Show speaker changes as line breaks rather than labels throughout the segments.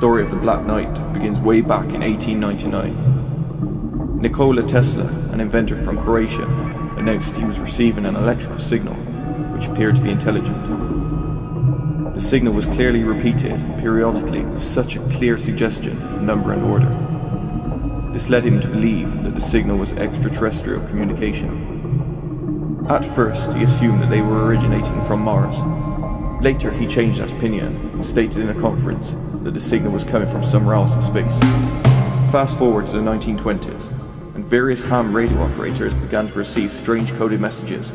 story of the Black Knight begins way back in 1899. Nikola Tesla, an inventor from Croatia, announced he was receiving an electrical signal which appeared to be intelligent. The signal was clearly repeated periodically with such a clear suggestion of number and order. This led him to believe that the signal was extraterrestrial communication. At first, he assumed that they were originating from Mars. Later, he changed that opinion and stated in a conference that the signal was coming from somewhere else in space. Fast forward to the 1920s, and various ham radio operators began to receive strange coded messages.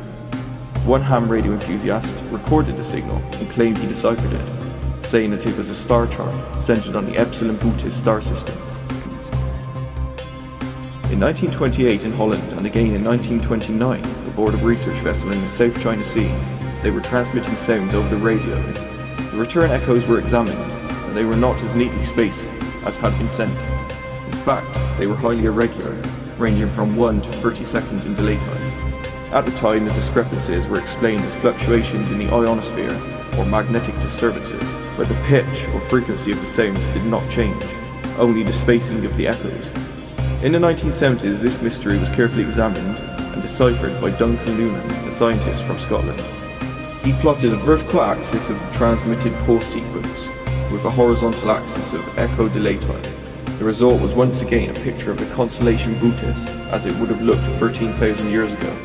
One ham radio enthusiast recorded the signal and claimed he deciphered it, saying that it was a star chart centered on the Epsilon Bootis star system. In 1928 in Holland and again in 1929 aboard a research vessel in the South China Sea, they were transmitting sounds over the radio. The return echoes were examined, and they were not as neatly spaced as had been sent. In fact, they were highly irregular, ranging from 1 to 30 seconds in delay time. At the time, the discrepancies were explained as fluctuations in the ionosphere or magnetic disturbances, where the pitch or frequency of the sounds did not change, only the spacing of the echoes. In the 1970s, this mystery was carefully examined and deciphered by Duncan Newman, a scientist from Scotland. He plotted a vertical axis of the transmitted pulse sequence with a horizontal axis of echo delay time. The result was once again a picture of the constellation Bootis as it would have looked 13,000 years ago.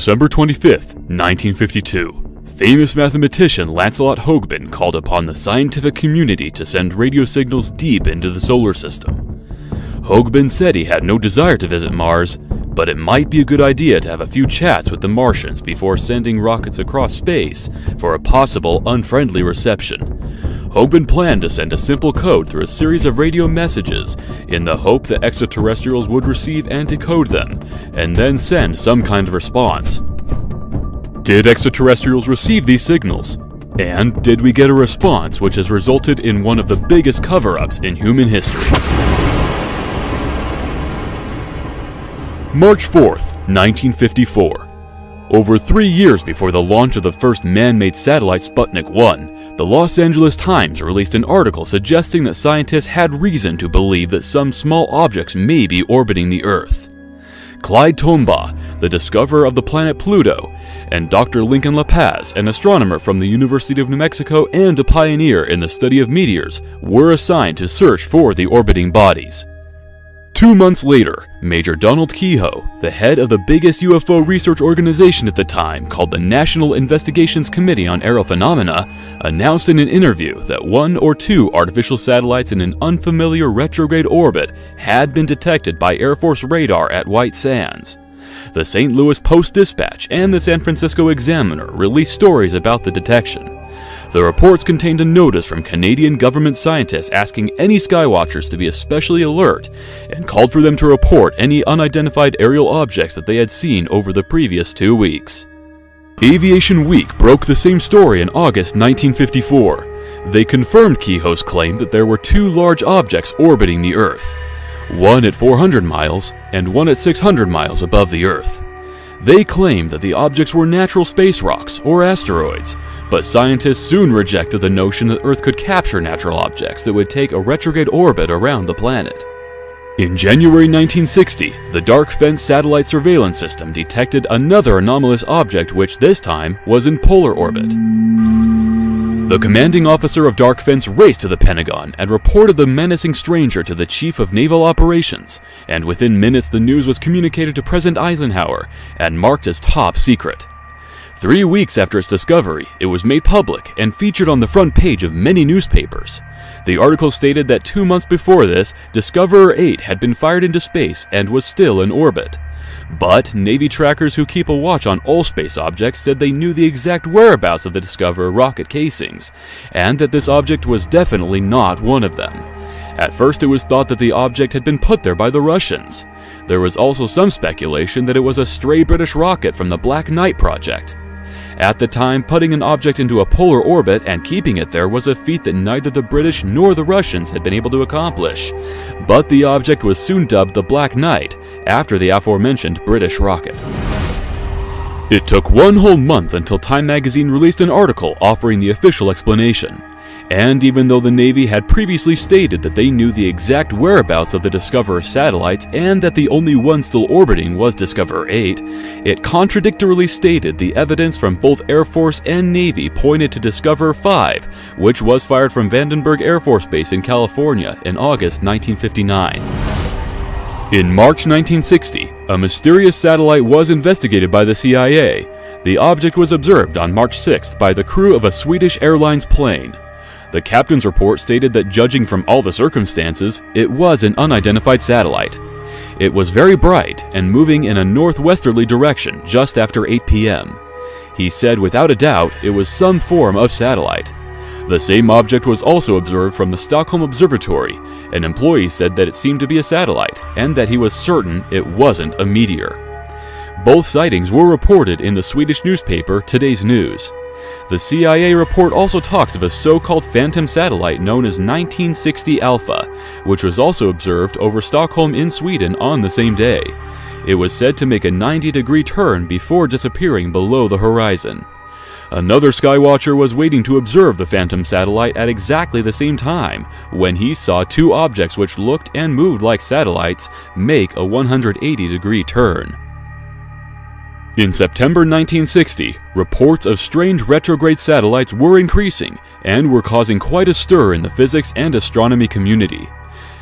December 25, 1952, famous mathematician Lancelot Hogben called upon the scientific community to send radio signals deep into the solar system. Hogben said he had no desire to visit Mars, but it might be a good idea to have a few chats with the Martians before sending rockets across space for a possible unfriendly reception. Hogben planned to send a simple code through a series of radio messages in the hope that extraterrestrials would receive and decode them, and then send some kind of response. Did extraterrestrials receive these signals? And did we get a response which has resulted in one of the biggest cover-ups in human history? March 4th, 1954. Over 3 years before the launch of the first man-made satellite Sputnik 1, the Los Angeles Times released an article suggesting that scientists had reason to believe that some small objects may be orbiting the Earth. Clyde Tombaugh, the discoverer of the planet Pluto, and Dr. Lincoln La Paz, an astronomer from the University of New Mexico and a pioneer in the study of meteors, were assigned to search for the orbiting bodies. 2 months later, Major Donald Keyhoe, the head of the biggest UFO research organization at the time called the National Investigations Committee on Aerial Phenomena, announced in an interview that 1 or 2 artificial satellites in an unfamiliar retrograde orbit had been detected by Air Force radar at White Sands. The St. Louis Post-Dispatch and the San Francisco Examiner released stories about the detection. The reports contained a notice from Canadian government scientists asking any skywatchers to be especially alert and called for them to report any unidentified aerial objects that they had seen over the previous 2 weeks. Aviation Week broke the same story in August 1954. They confirmed Keyhoe's claim that there were 2 large objects orbiting the Earth, one at 400 miles and one at 600 miles above the Earth. They claimed that the objects were natural space rocks or asteroids, but scientists soon rejected the notion that Earth could capture natural objects that would take a retrograde orbit around the planet. In January 1960, the Dark Fence satellite surveillance system detected another anomalous object which this time was in polar orbit. The commanding officer of Dark Fence raced to the Pentagon and reported the menacing stranger to the Chief of Naval Operations, and within minutes the news was communicated to President Eisenhower and marked as top secret. 3 weeks after its discovery, it was made public and featured on the front page of many newspapers. The article stated that 2 months before this, Discoverer 8 had been fired into space and was still in orbit. But Navy trackers who keep a watch on all space objects said they knew the exact whereabouts of the Discoverer rocket casings, and that this object was definitely not one of them. At first it was thought that the object had been put there by the Russians. There was also some speculation that it was a stray British rocket from the Black Knight project. At the time, putting an object into a polar orbit and keeping it there was a feat that neither the British nor the Russians had been able to accomplish. But the object was soon dubbed the Black Knight, after the aforementioned British rocket. It took 1 whole month until Time magazine released an article offering the official explanation. And even though the Navy had previously stated that they knew the exact whereabouts of the Discoverer satellites and that the only one still orbiting was Discoverer 8, it contradictorily stated the evidence from both Air Force and Navy pointed to Discoverer 5, which was fired from Vandenberg Air Force Base in California in August 1959. In March 1960, a mysterious satellite was investigated by the CIA. The object was observed on March 6th by the crew of a Swedish Airlines plane. The captain's report stated that judging from all the circumstances, it was an unidentified satellite. It was very bright and moving in a northwesterly direction just after 8 p.m. He said without a doubt it was some form of satellite. The same object was also observed from the Stockholm Observatory. An employee said that it seemed to be a satellite and that he was certain it wasn't a meteor. Both sightings were reported in the Swedish newspaper Today's News. The CIA report also talks of a so-called phantom satellite known as 1960 Alpha, which was also observed over Stockholm in Sweden on the same day. It was said to make a 90-degree turn before disappearing below the horizon. Another skywatcher was waiting to observe the phantom satellite at exactly the same time when he saw 2 objects which looked and moved like satellites make a 180-degree turn. In September 1960, reports of strange retrograde satellites were increasing and were causing quite a stir in the physics and astronomy community.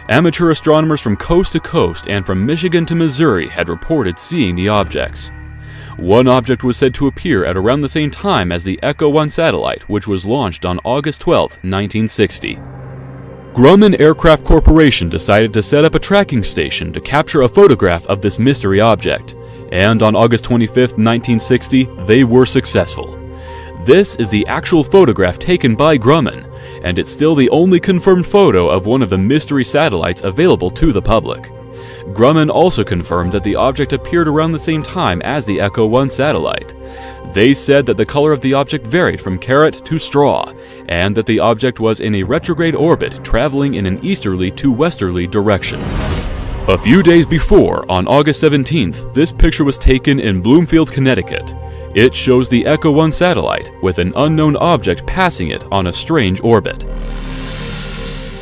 Amateur astronomers from coast to coast and from Michigan to Missouri had reported seeing the objects. One object was said to appear at around the same time as the Echo 1 satellite, which was launched on August 12, 1960. Grumman Aircraft Corporation decided to set up a tracking station to capture a photograph of this mystery object. And on August 25, 1960, they were successful. This is the actual photograph taken by Grumman, and it's still the only confirmed photo of one of the mystery satellites available to the public. Grumman also confirmed that the object appeared around the same time as the Echo 1 satellite. They said that the color of the object varied from carrot to straw, and that the object was in a retrograde orbit traveling in an easterly to westerly direction. A few days before, on August 17th, this picture was taken in Bloomfield, Connecticut. It shows the Echo 1 satellite with an unknown object passing it on a strange orbit.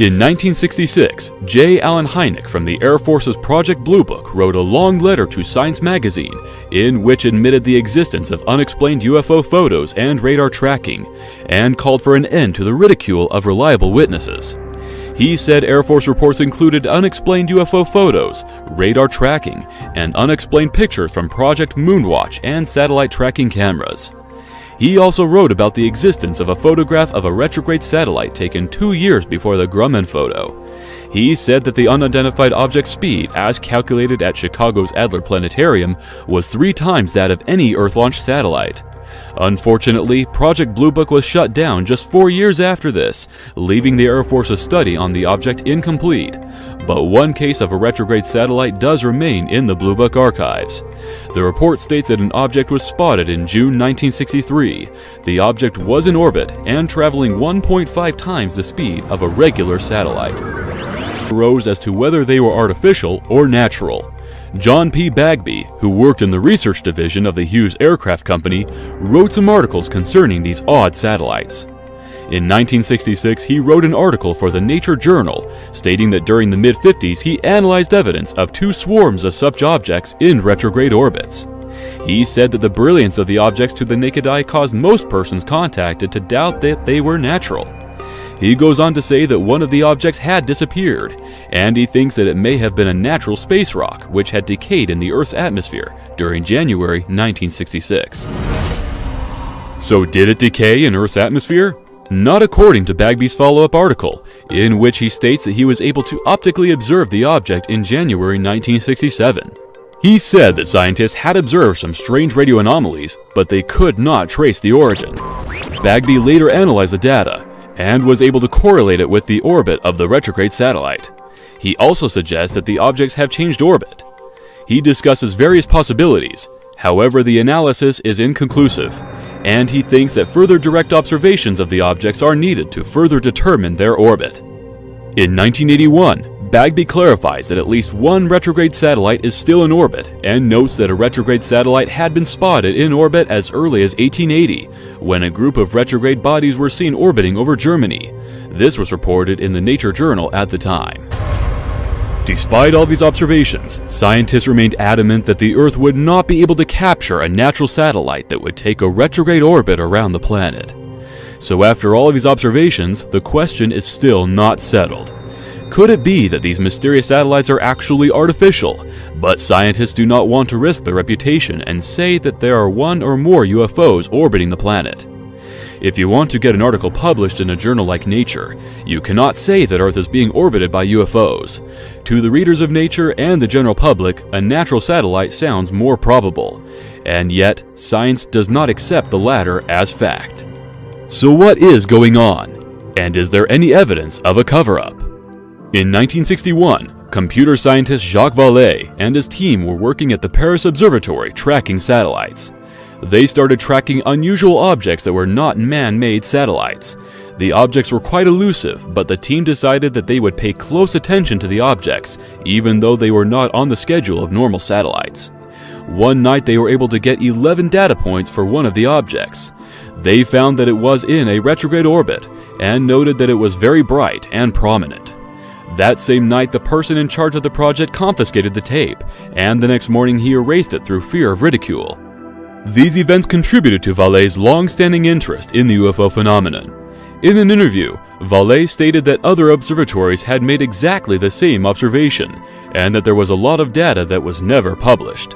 In 1966, J. Allen Hynek from the Air Force's Project Blue Book wrote a long letter to Science magazine in which admitted the existence of unexplained UFO photos and radar tracking, and called for an end to the ridicule of reliable witnesses. He said Air Force reports included unexplained UFO photos, radar tracking, and unexplained pictures from Project Moonwatch and satellite tracking cameras. He also wrote about the existence of a photograph of a retrograde satellite taken 2 years before the Grumman photo. He said that the unidentified object's speed, as calculated at Chicago's Adler Planetarium, was 3 times that of any Earth-launched satellite. Unfortunately, Project Blue Book was shut down just 4 years after this, leaving the Air Force's study on the object incomplete. But one case of a retrograde satellite does remain in the Blue Book archives. The report states that an object was spotted in June 1963. The object was in orbit and traveling 1.5 times the speed of a regular satellite. Arose as to whether they were artificial or natural. John P. Bagby, who worked in the research division of the Hughes Aircraft Company, wrote some articles concerning these odd satellites. In 1966, he wrote an article for the Nature Journal, stating that during the mid-50s he analyzed evidence of 2 swarms of such objects in retrograde orbits. He said that the brilliance of the objects to the naked eye caused most persons contacted to doubt that they were natural. He goes on to say that one of the objects had disappeared, and he thinks that it may have been a natural space rock which had decayed in the Earth's atmosphere during January 1966. So did it decay in Earth's atmosphere? Not according to Bagby's follow-up article, in which he states that he was able to optically observe the object in January 1967. He said that scientists had observed some strange radio anomalies, but they could not trace the origin. Bagby later analyzed the data, and was able to correlate it with the orbit of the retrograde satellite. He also suggests that the objects have changed orbit. He discusses various possibilities, however the analysis is inconclusive, and he thinks that further direct observations of the objects are needed to further determine their orbit. In 1981, Bagby clarifies that at least one retrograde satellite is still in orbit, and notes that a retrograde satellite had been spotted in orbit as early as 1880, when a group of retrograde bodies were seen orbiting over Germany. This was reported in the Nature Journal at the time. Despite all these observations, scientists remained adamant that the Earth would not be able to capture a natural satellite that would take a retrograde orbit around the planet. So after all of these observations, the question is still not settled. Could it be that these mysterious satellites are actually artificial, but scientists do not want to risk their reputation and say that there are 1 or more UFOs orbiting the planet? If you want to get an article published in a journal like Nature, you cannot say that Earth is being orbited by UFOs. To the readers of Nature and the general public, a natural satellite sounds more probable, and yet science does not accept the latter as fact. So what is going on? And is there any evidence of a cover-up? In 1961, computer scientist Jacques Vallée and his team were working at the Paris Observatory tracking satellites. They started tracking unusual objects that were not man-made satellites. The objects were quite elusive, but the team decided that they would pay close attention to the objects, even though they were not on the schedule of normal satellites. One night they were able to get 11 data points for one of the objects. They found that it was in a retrograde orbit, and noted that it was very bright and prominent. That same night, the person in charge of the project confiscated the tape, and the next morning he erased it through fear of ridicule. These events contributed to Vallée's long-standing interest in the UFO phenomenon. In an interview, Vallée stated that other observatories had made exactly the same observation, and that there was a lot of data that was never published.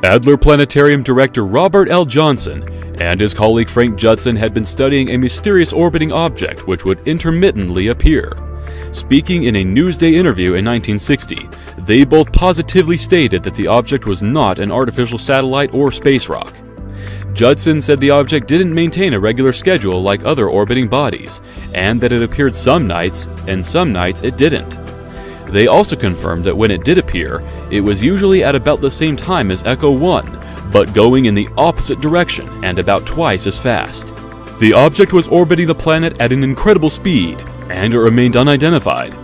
Adler Planetarium director Robert L. Johnson and his colleague Frank Judson had been studying a mysterious orbiting object which would intermittently appear. Speaking in a Newsday interview in 1960, they both positively stated that the object was not an artificial satellite or space rock. Judson said the object didn't maintain a regular schedule like other orbiting bodies, and that it appeared some nights, and some nights it didn't. They also confirmed that when it did appear, it was usually at about the same time as Echo 1, but going in the opposite direction and about twice as fast. The object was orbiting the planet at an incredible speed, and it remained unidentified.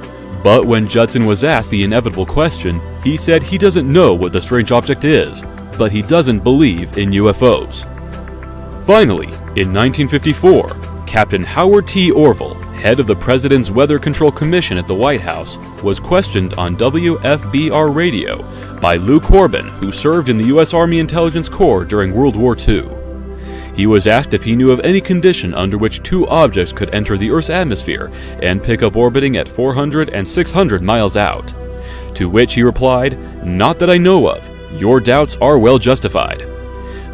But when Judson was asked the inevitable question, he said he doesn't know what the strange object is, but he doesn't believe in UFOs. Finally, in 1954, Captain Howard T. Orville, head of the President's Weather Control Commission at the White House, was questioned on WFBR radio by Lou Corbin, who served in the U.S. Army Intelligence Corps during World War II. He was asked if he knew of any condition under which two objects could enter the Earth's atmosphere and pick up orbiting at 400 and 600 miles out. To which he replied, "Not that I know of. Your doubts are well justified."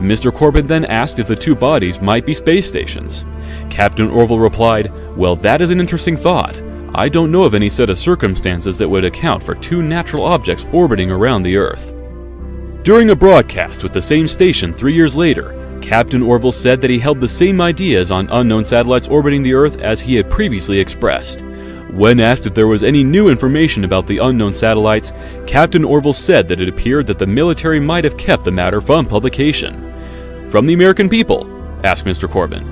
Mr. Corbin then asked if the two bodies might be space stations. Captain Orville replied, "Well, that is an interesting thought. I don't know of any set of circumstances that would account for two natural objects orbiting around the Earth." During a broadcast with the same station 3 years later, Captain Orville said that he held the same ideas on unknown satellites orbiting the Earth as he had previously expressed. When asked if there was any new information about the unknown satellites, Captain Orville said that it appeared that the military might have kept the matter from publication. "From the American people?" asked Mr. Corbin.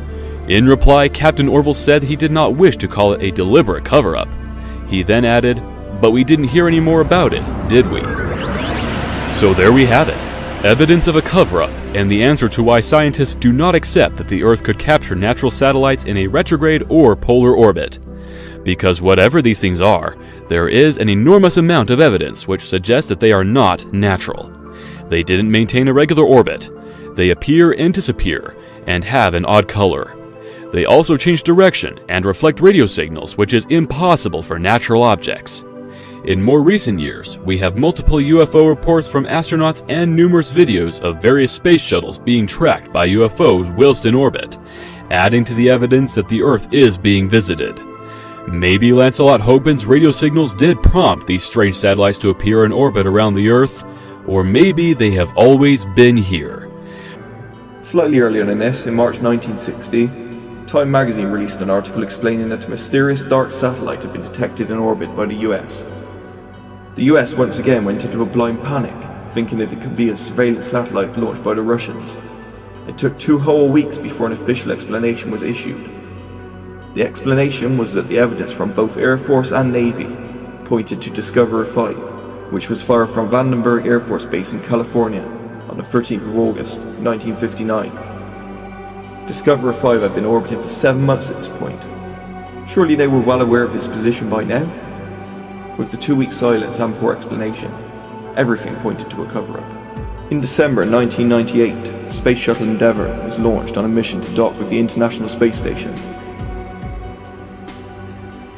In reply, Captain Orville said he did not wish to call it a deliberate cover-up. He then added, "But we didn't hear any more about it, did we?" So there we have it. Evidence of a cover-up, and the answer to why scientists do not accept that the Earth could capture natural satellites in a retrograde or polar orbit. Because whatever these things are, there is an enormous amount of evidence which suggests that they are not natural. They didn't maintain a regular orbit. They appear and disappear, and have an odd color. They also change direction and reflect radio signals, which is impossible for natural objects. In more recent years, we have multiple UFO reports from astronauts and numerous videos of various space shuttles being tracked by UFOs whilst in orbit, adding to the evidence that the Earth is being visited. Maybe Lancelot Hogbin's radio signals did prompt these strange satellites to appear in orbit around the Earth, or maybe they have always been here.
Slightly earlier than this, in March 1960, Time magazine released an article explaining that a mysterious dark satellite had been detected in orbit by the US. The US once again went into a blind panic, thinking that it could be a surveillance satellite launched by the Russians. It took 2 whole weeks before an official explanation was issued. The explanation was that the evidence from both Air Force and Navy pointed to Discoverer 5, which was fired from Vandenberg Air Force Base in California on the 13th of August, 1959. Discoverer 5 had been orbiting for 7 months at this point. Surely they were well aware of its position by now? With the 2-week silence and poor explanation, everything pointed to a cover-up. In December 1998, Space Shuttle Endeavour was launched on a mission to dock with the International Space Station.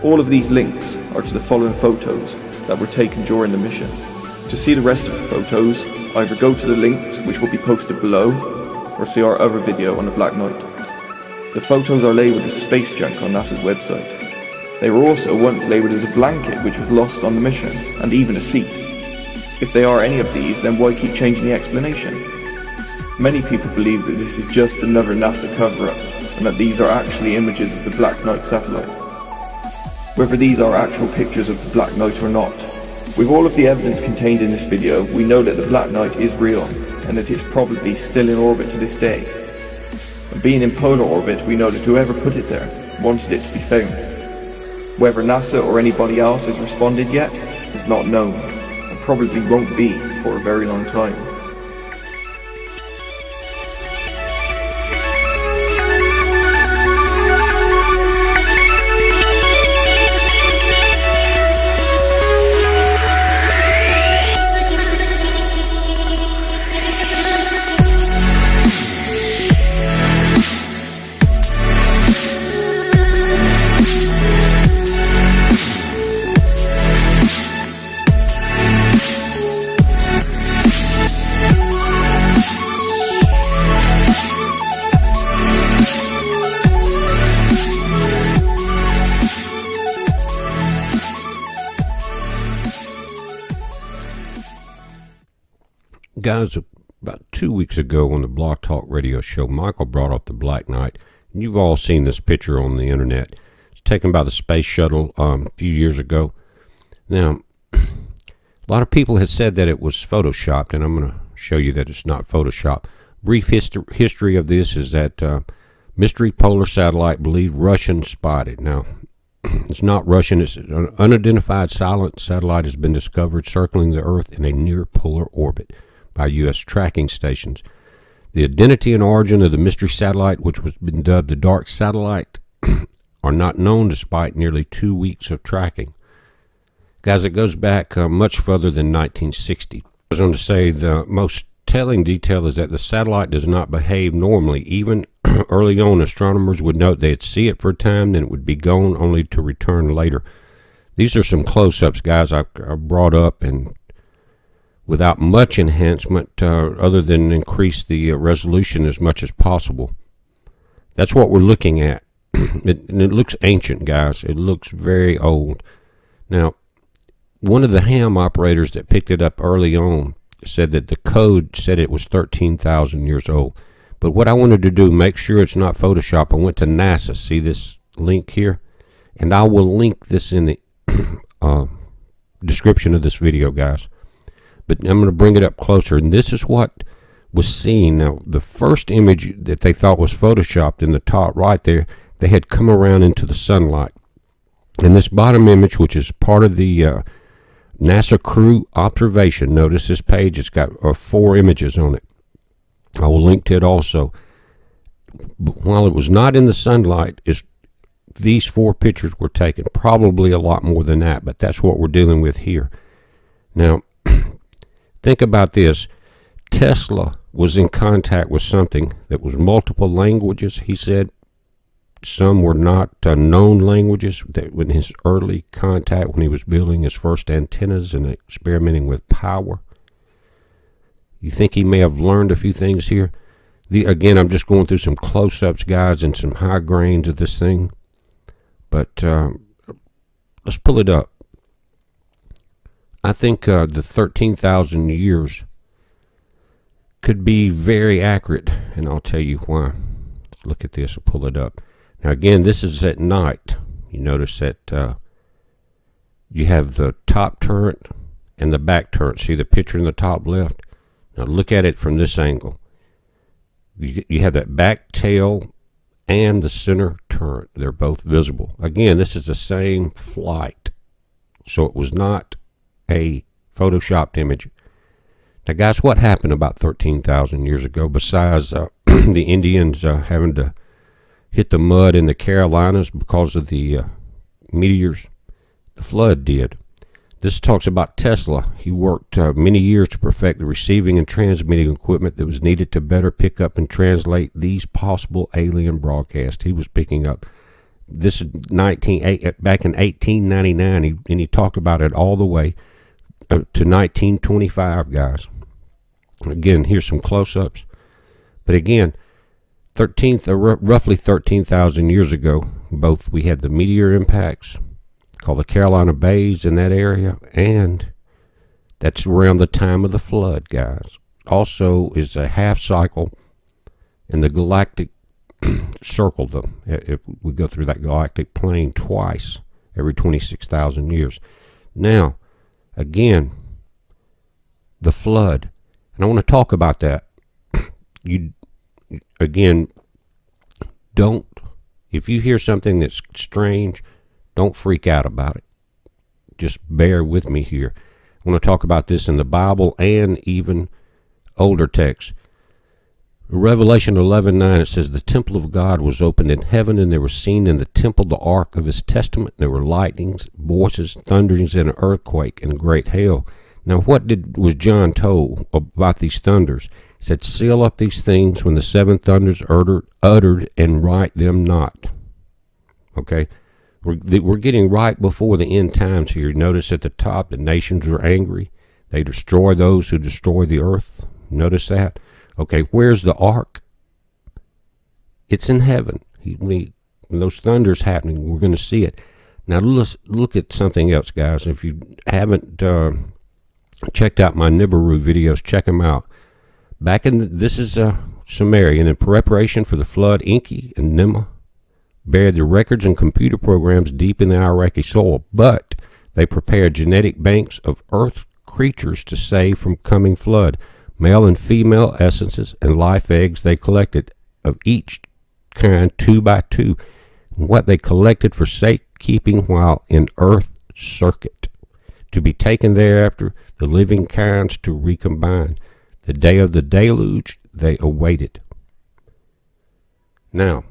All of these links are to the following photos that were taken during the mission. To see the rest of the photos, either go to the links which will be posted below, or see our other video on the Black Knight. The photos are labelled as space junk on NASA's website. They were also once labelled as a blanket which was lost on the mission, and even a seat. If they are any of these, then why keep changing the explanation? Many people believe that this is just another NASA cover-up, and that these are actually images of the Black Knight satellite. Whether these are actual pictures of the Black Knight or not, with all of the evidence contained in this video, we know that the Black Knight is real, and that it's probably still in orbit to this day. And being in polar orbit, we know that whoever put it there wanted it to be found. Whether NASA or anybody else has responded yet is not known, and probably won't be for a very long time.
Guys, about 2 weeks ago on the Blog Talk radio show, Michael brought up the Black Knight. You've all seen this picture on the internet. It's taken by the space shuttle a few years ago. Now, a lot of people have said that it was photoshopped, and I'm going to show you that it's not Photoshop. Brief history of this is that mystery polar satellite believed Russian spotted. Now, it's not Russian. It's an unidentified silent satellite has been discovered circling the Earth in a near polar orbit by U.S. tracking stations. The identity and origin of the mystery satellite, which was been dubbed the Dark Satellite, are not known despite nearly 2 weeks of tracking. Guys, it goes back much further than 1960. I was going to say the most telling detail is that the satellite does not behave normally. Even early on, astronomers would note they'd see it for a time, then it would be gone, only to return later. These are some close-ups, guys, I brought up, and without much enhancement other than increase the resolution as much as possible. That's what we're looking at. And it looks ancient, guys. It looks very old. Now, one of the ham operators that picked it up early on said that the code said it was 13,000 years old. But what I wanted to do, make sure it's not Photoshop, I went to NASA. See this link here? And I will link this in the description of this video, guys. But I'm going to bring it up closer, and this is what was seen. Now, the first image that they thought was photoshopped in the top right there, they had come around into the sunlight. And this bottom image, which is part of the NASA crew observation, notice this page, it's got 4 images on it. I will link to it also. But while it was not in the sunlight, these 4 pictures were taken. Probably a lot more than that, but that's what we're dealing with here. Now, think about this. Tesla was in contact with something that was multiple languages. He said some were not known languages. That in his early contact, when he was building his first antennas and experimenting with power, you think he may have learned a few things here? Again, I'm just going through some close-ups, guys, and some high grains of this thing. But let's pull it up. I think the 13,000 years could be very accurate, and I'll tell you why. Let's look at this and pull it up. Now, again, this is at night. You notice that you have the top turret and the back turret. See the picture in the top left? Now, look at it from this angle. You have that back tail and the center turret. They're both visible. Again, this is the same flight, so it was not a photoshopped image. Now, guys, what happened about 13,000 years ago besides the Indians having to hit the mud in the Carolinas because of the meteors? The flood did. This talks about Tesla. He worked many years to perfect the receiving and transmitting equipment that was needed to better pick up and translate these possible alien broadcasts. He was picking up this back in 1899, and he talked about it all the way to 1925, guys. Again, here's some close-ups. But again, roughly 13,000 years ago, both we had the meteor impacts called the Carolina Bays in that area, and that's around the time of the flood, guys. Also is a half cycle in the galactic circle. If we go through that galactic plane twice every 26,000 years. Now, again, the flood, and I want to talk about that. If you hear something that's strange, don't freak out about it. Just bear with me here. I want to talk about this in the Bible and even older texts. Revelation 11:9, it says, "The temple of God was opened in heaven, and there was seen in the temple the ark of his testament. There were lightnings, voices, thunderings, and an earthquake, and great hail." Now, what was John told about these thunders? He said, "Seal up these things when the 7 thunders uttered, and write them not." Okay? We're getting right before the end times here. Notice at the top, the nations are angry. They destroy those who destroy the earth. Notice that. Okay, where's the ark? It's in heaven. When those thunders happening, we're going to see it. Now let's look at something else, guys. If you haven't checked out my Nibiru videos, check them out. This is Sumerian. In preparation for the flood, Enki and Nimrod buried the records and computer programs deep in the Iraqi soil, but they prepared genetic banks of earth creatures to save from coming flood. Male and female essences and life eggs they collected of each kind 2 by 2. What they collected for safekeeping while in Earth circuit, to be taken thereafter, the living kinds to recombine. The day of the deluge they awaited. Now,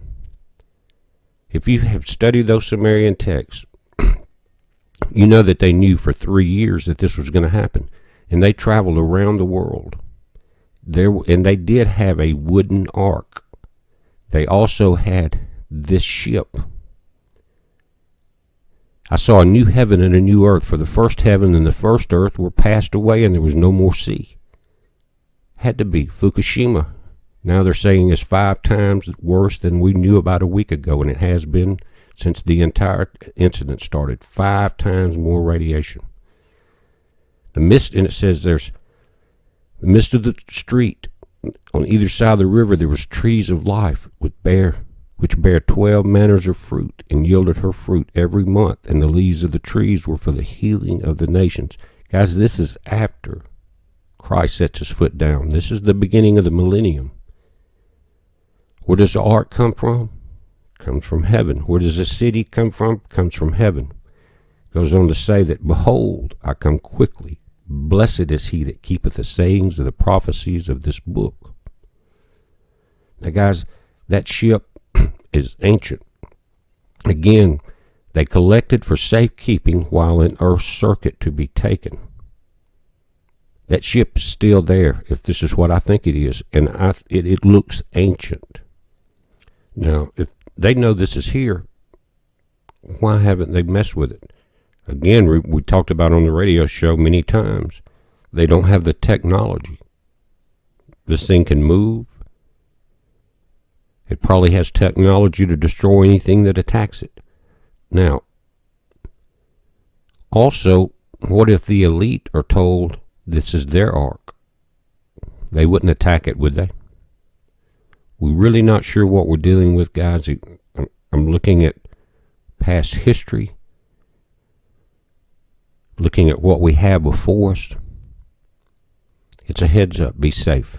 if you have studied those Sumerian texts, you know that they knew for 3 years that this was going to happen. And they traveled around the world. And they did have a wooden ark. They also had this ship. I saw a new heaven and a new earth, for the first heaven and the first earth were passed away, and there was no more sea. Had to be. Fukushima, now they're saying, is 5 times worse than we knew about a week ago, and it has been since the entire incident started. 5 times more radiation. The mist, and it says there's the mist of the street. On either side of the river there was trees of life which bare 12 manners of fruit, and yielded her fruit every month, and the leaves of the trees were for the healing of the nations. Guys, this is after Christ sets his foot down. This is the beginning of the millennium. Where does the ark come from? Comes from heaven. Where does the city come from? Comes from heaven. Goes on to say that, behold, I come quickly. Blessed is he that keepeth the sayings of the prophecies of this book. Now, guys, that ship is ancient. Again, they collected for safekeeping while in Earth's circuit to be taken. That ship is still there, if this is what I think it is, and it looks ancient. Now, if they know this is here, why haven't they messed with it? Again, we talked about on the radio show many times, they don't have the technology. This thing can move. It probably has technology to destroy anything that attacks it. Now, also, what if the elite are told this is their ark? They wouldn't attack it, would they? We're really not sure what we're dealing with, guys. I'm looking at past history, looking at what we have before us. It's a heads up. Be safe.